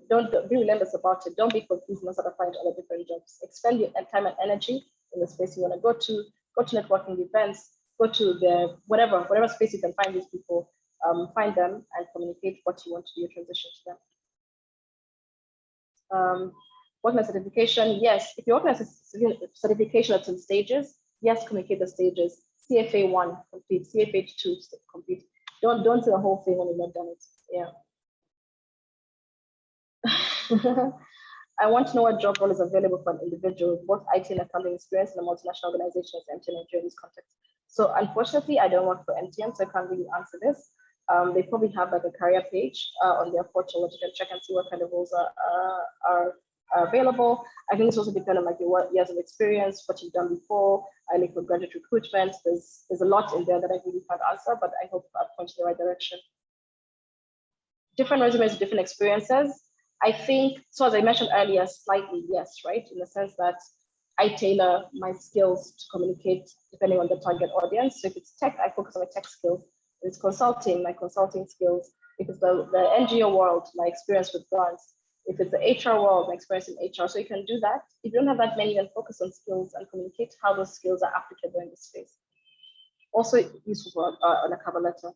Don't be relentless about it. Don't be confused and start applying to other different jobs. Expend your time and energy in the space you want to go to. Go to networking events. Go to the whatever space you can find these people. Find them and communicate what you want to do, transition to them. Working on certification, yes. If you're working on certification at some stages, yes, communicate the stages. CFA 1, complete. CFA 2, complete. Don't do the whole thing when you've not done it. Yeah. I want to know what job role is available for an individual with both IT and accounting experience in a multinational organization as MTN in this context. So unfortunately, I don't work for MTN, so I can't really answer this. They probably have like a career page on their portal where you can check and see what kind of roles are available. I think it's also depend on like your years of experience, what you've done before. I look for graduate recruitment. There's a lot in there that I really can't answer, but I hope I've pointed in the right direction. Different resumes, different experiences. I think, so as I mentioned earlier, slightly yes, right? In the sense that I tailor my skills to communicate depending on the target audience. So if it's tech, I focus on my tech skills. If it's consulting, my consulting skills. If it's the NGO world, my experience with grants. If it's the HR world, my experience in HR. So you can do that. If you don't have that many, then focus on skills and communicate how those skills are applicable in this space. Also useful on a cover letter.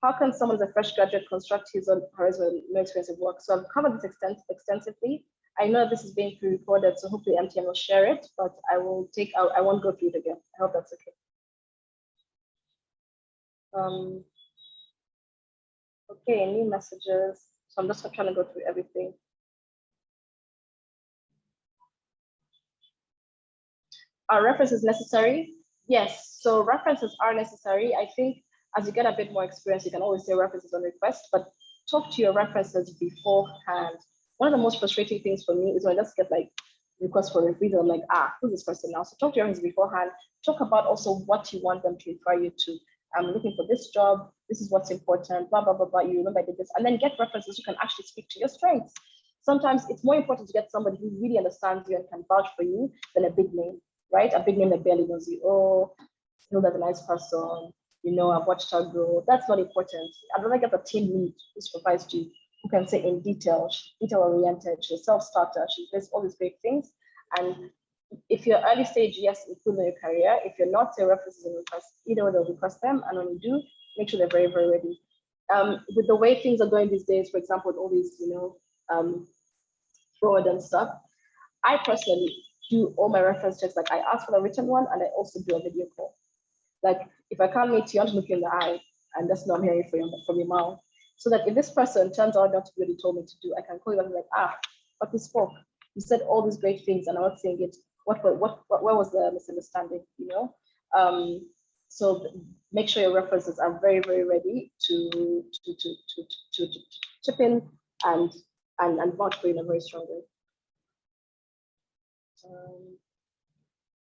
How can someone as a fresh graduate construct his or her resume no experience of work? So I've covered this extensively. I know this is being pre-recorded, so hopefully MTN will share it, but I won't go through it again. I hope that's okay. Okay, new messages. So I'm just trying to go through everything. Are references necessary? Yes, so references are necessary. I think as you get a bit more experience, you can always say references on request, but talk to your references beforehand. One of the most frustrating things for me is when I just get like requests for review. I'm like, who's this person now? So talk to your references beforehand. Talk about also what you want them to refer you to. I'm looking for this job. This is what's important, blah, blah, blah, blah. You remember I did this. And then get references who can actually speak to your strengths. Sometimes it's more important to get somebody who really understands you and can vouch for you than a big name, right? A big name that barely knows you. Oh, Hilda's a nice person. You know, I've watched her grow. That's not important. I'd rather get a team lead who supervised you, who can say in detail, she's detail-oriented, she's a self-starter, she does all these great things. And if you're early stage, yes, include in your career. If you're not, say references and requests. Either way, they'll request them. And when you do, make sure they're very, very ready. With the way things are going these days, for example, with all these, fraud and stuff, I personally do all my reference checks. Like I ask for the written one and I also do a video call. Like if I can't meet you, I want to look you in the eye and that's not hearing from your mouth. So that if this person turns out not to be what he told me to do, I can call you and be like, but we spoke. You said all these great things and I'm not saying it. Where was the misunderstanding, So make sure your references are very, very ready to chip in and vouch for you in a very strong way.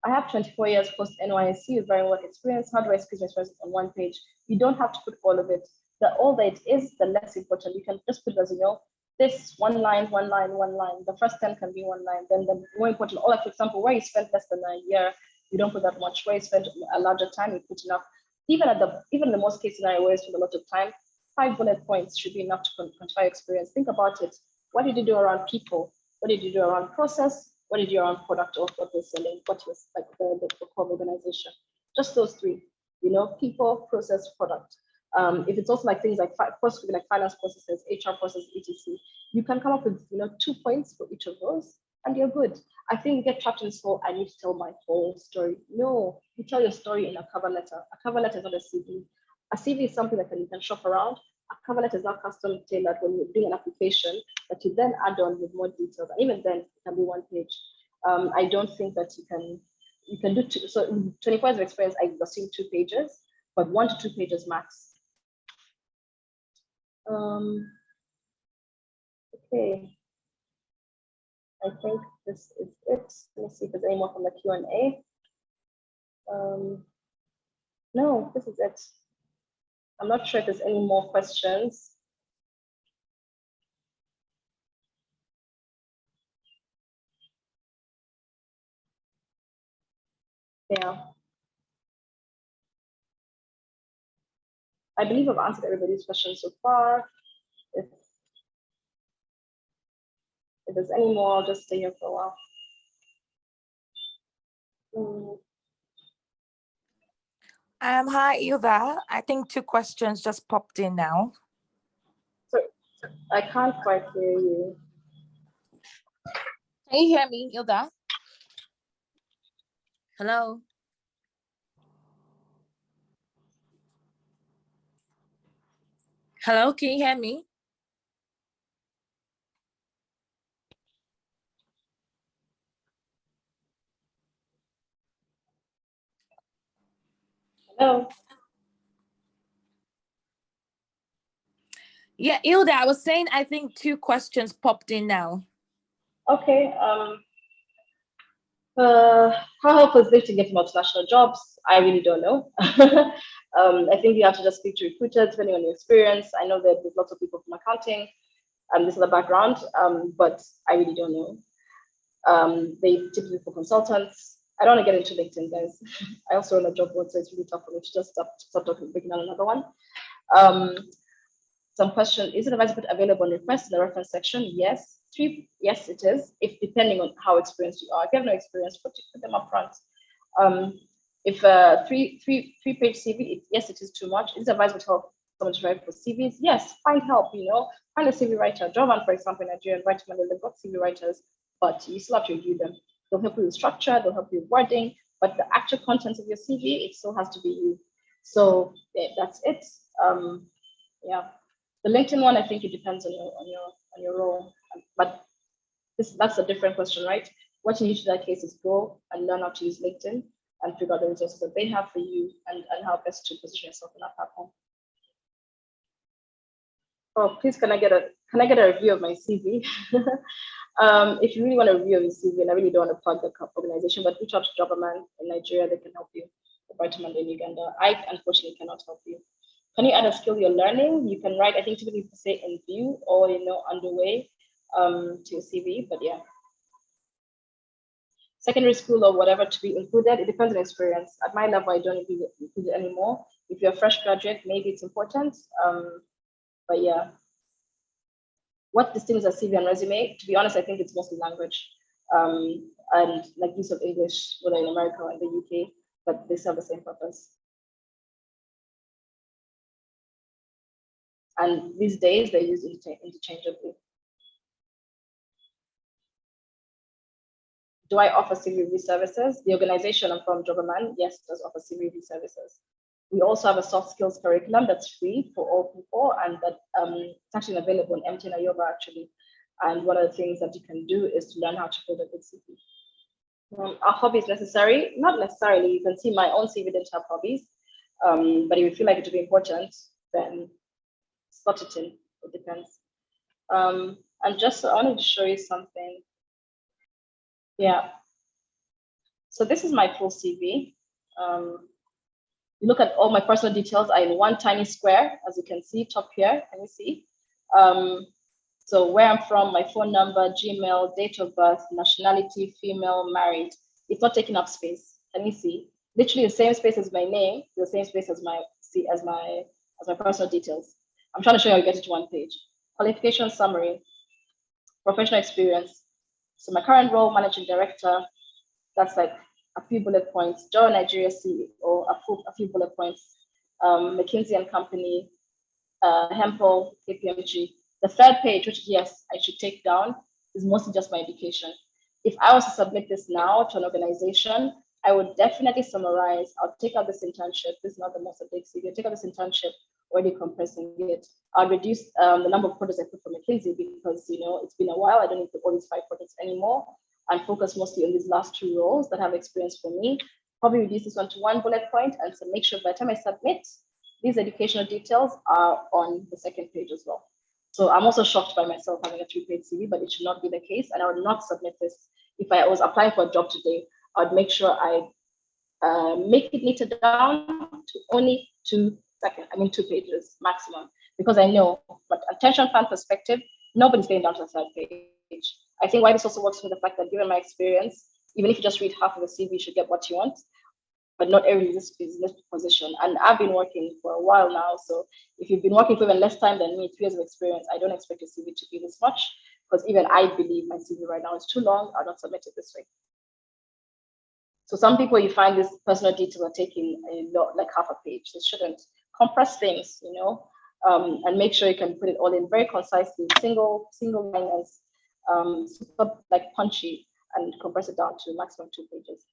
I have 24 years post NYSC with very work experience. How do I squeeze my experience on one page? You don't have to put all of it. The older it is, the less important. You can just put as this one line. The first 10 can be one line. Then the more important, or like for example, where you spent less than a year, you don't put that much. Where you spent a larger time, you put enough. Even in the most case scenario where you spend a lot of time, 5 bullet points should be enough to quantify experience. Think about it. What did you do around people? What did you do around process? What did you do around product or what they're selling? What was like the core organization? Just those 3, people, process, product. If it's also like things like finance processes, HR processes, etc., you can come up with 2 points for each of those, and you're good. I think you get trapped in this whole, I need to tell my whole story. No, you tell your story in a cover letter. A cover letter is not a CV. A CV is something that you can shop around. a cover letter is not custom tailored when you're doing an application that you then add on with more details. And even then, it can be one page. I don't think that you can do two. So 24 years of experience, I assume 2 pages, but 1 to 2 pages max. Okay. I think this is it. Let me see if there's any more from the Q&A. No, this is it. I'm not sure if there's any more questions. Yeah. I believe I've answered everybody's questions so far. If there's any more, I'll just stay here for a while. Hi, Hilda. I think 2 questions just popped in now. So I can't quite hear you. Can you hear me, Hilda? Hello? Hello, can you hear me? Hello. Yeah, Hilda, I was saying I think 2 questions popped in now. Okay. How helpful is it to get multinational jobs? I really don't know. I think you have to just speak to recruiters depending on your experience. I know that there's lots of people from accounting and this is the background, but I really don't know. They typically for consultants. I don't want to get into LinkedIn, guys. I also run a job board, so it's really tough for me to just stop talking, breaking down another one. Some question, is it available on request in the reference section? Yes. 3, yes, it is, if depending on how experienced you are. If you have no experience, put them up front. If a 3-page CV, yes, it is too much. Is it advisable to help someone to write for CVs? Yes, find help, find a CV writer. Jobberman, for example, in Nigeria, they've got CV writers, but you still have to review them. They'll help you with structure, they'll help you with wording, but the actual contents of your CV, it still has to be you. So yeah, that's it. Yeah. The LinkedIn one, I think it depends on your role, but that's a different question, right? What you need to do in that case is go and learn how to use LinkedIn and figure out the resources that they have for you and how best to position yourself in that platform. Oh, please, can I get a review of my CV? If you really want a review of your CV, and I really don't want to plug the organization, but reach out to Jobberman in Nigeria, they can help you. Brevity in Uganda. I unfortunately cannot help you. Can you add a skill you're learning? You can write, I think typically you say in view or underway to your CV, but yeah. Secondary school or whatever to be included, it depends on experience. At my level, I don't include it anymore. If you're a fresh graduate, maybe it's important, but yeah. What distinguishes a CV and resume? To be honest, I think it's mostly language and like use of English, whether in America or in the UK, but they serve the same purpose. And these days, they're used interchangeably. Do I offer CV review services? The organization I'm from, Jobberman, yes, does offer CV review services. We also have a soft skills curriculum that's free for all people, and that it's actually available on MTNxJobberman actually. And one of the things that you can do is to learn how to build a good CV. Are hobbies necessary? Not necessarily. You can see my own CV didn't have hobbies, but if you feel like it to be important, then slot it in. It depends. And just I wanted to show you something. Yeah. So this is my full CV. You look at all my personal details are in one tiny square, as you can see top here. Can you see? So where I'm from, my phone number, Gmail, date of birth, nationality, female, married. It's not taking up space. Can you see? Literally the same space as my name, the same space as my personal details. I'm trying to show you how to get it to one page. Qualification summary, professional experience. So my current role, managing director, that's like a few bullet points. Join Nigeria CEO, a few bullet points. McKinsey and Company, Hempel, KPMG. The third page, which yes, I should take down, is mostly just my education. If I was to submit this now to an organization, I would definitely summarize. I'll take out this internship. This is not the most updated CV. I'll take out this internship already compressing it. I'll reduce the number of projects I put for McKinsey because, you know, it's been a while. I don't need to all these 5 projects anymore, and focus mostly on these last 2 roles that have experience for me. Probably reduce this one to 1 bullet point, and so make sure by the time I submit, these educational details are on the 2nd page as well. So I'm also shocked by myself having a 3-page CV, but it should not be the case. And I would not submit this. If I was applying for a job today, I would make sure I make it neater down to only 2 pages maximum, because I know, but attention fan perspective, nobody's getting down to the 3rd page. I think why this also works with the fact that given my experience, even if you just read half of the CV, you should get what you want, but not every is in this position. And I've been working for a while now. So if you've been working for even less time than me, 3 years of experience, I don't expect your CV to be this much, because even I believe my CV right now is too long. I'll not submit it this way. So some people, you find this personal details are taking a lot, like half a page. They shouldn't. Compress things, you know, and make sure you can put it all in very concisely, single liners, super like punchy, and compress it down to maximum 2 pages.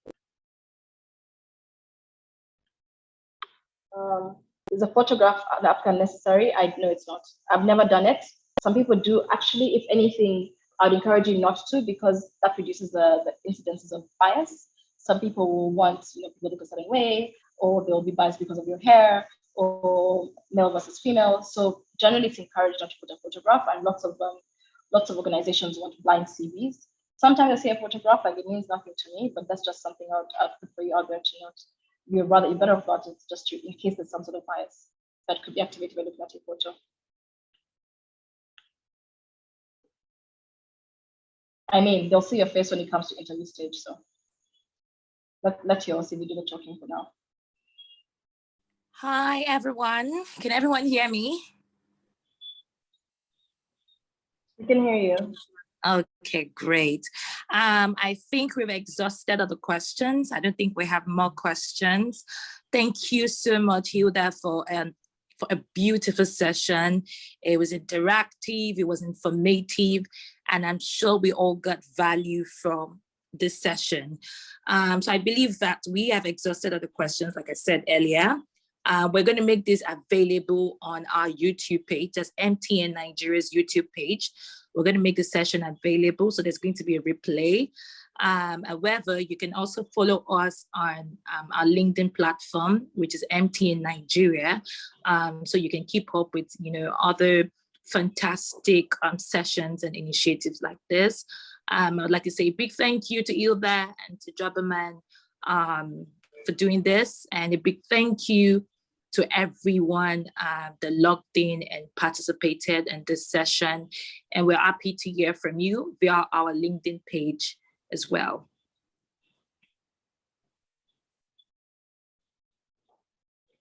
Is a photograph an applicant necessary? I know it's not. I've never done it. Some people do. Actually, if anything, I'd encourage you not to, because that reduces the incidences of bias. Some people will want, you know, people to look a certain way, or they'll be biased because of your hair, or male versus female. So generally, it's encouraged not to put a photograph, and lots of organizations want blind CVs. Sometimes I see a photograph, like it means nothing to me, but that's just something I'll put for you out there to note. You're better off about it, just in case there's some sort of bias that could be activated by looking at your photo. I mean, they'll see your face when it comes to interview stage, so let your CV do the talking for now. Hi, everyone. Can everyone hear me? We can hear you. Okay, great. I think we've exhausted all the questions. I don't think we have more questions. Thank you so much, Hilda, for a beautiful session. It was interactive, it was informative, and I'm sure we all got value from this session. So I believe that we have exhausted all the questions, like I said earlier. We're going to make this available on our YouTube page, that's MTN Nigeria's YouTube page. We're going to make the session available, so there's going to be a replay. However, you can also follow us on our LinkedIn platform, which is MTN Nigeria, so you can keep up with, you know, other fantastic sessions and initiatives like this. I would like to say a big thank you to Hilda and to Jobberman for doing this, and a big thank you to everyone that logged in and participated in this session. And we're happy to hear from you via our LinkedIn page as well.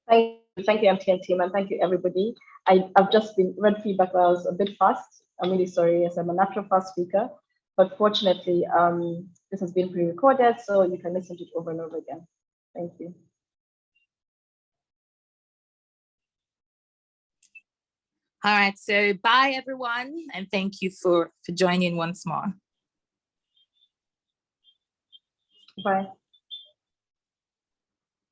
Thank you, MTN team, and thank you, everybody. I've just been read feedback that I was a bit fast. I'm really sorry, yes, I'm a natural fast speaker, but fortunately, this has been pre-recorded, so you can listen to it over and over again. Thank you. All right, so bye everyone, and thank you for joining once more. Bye.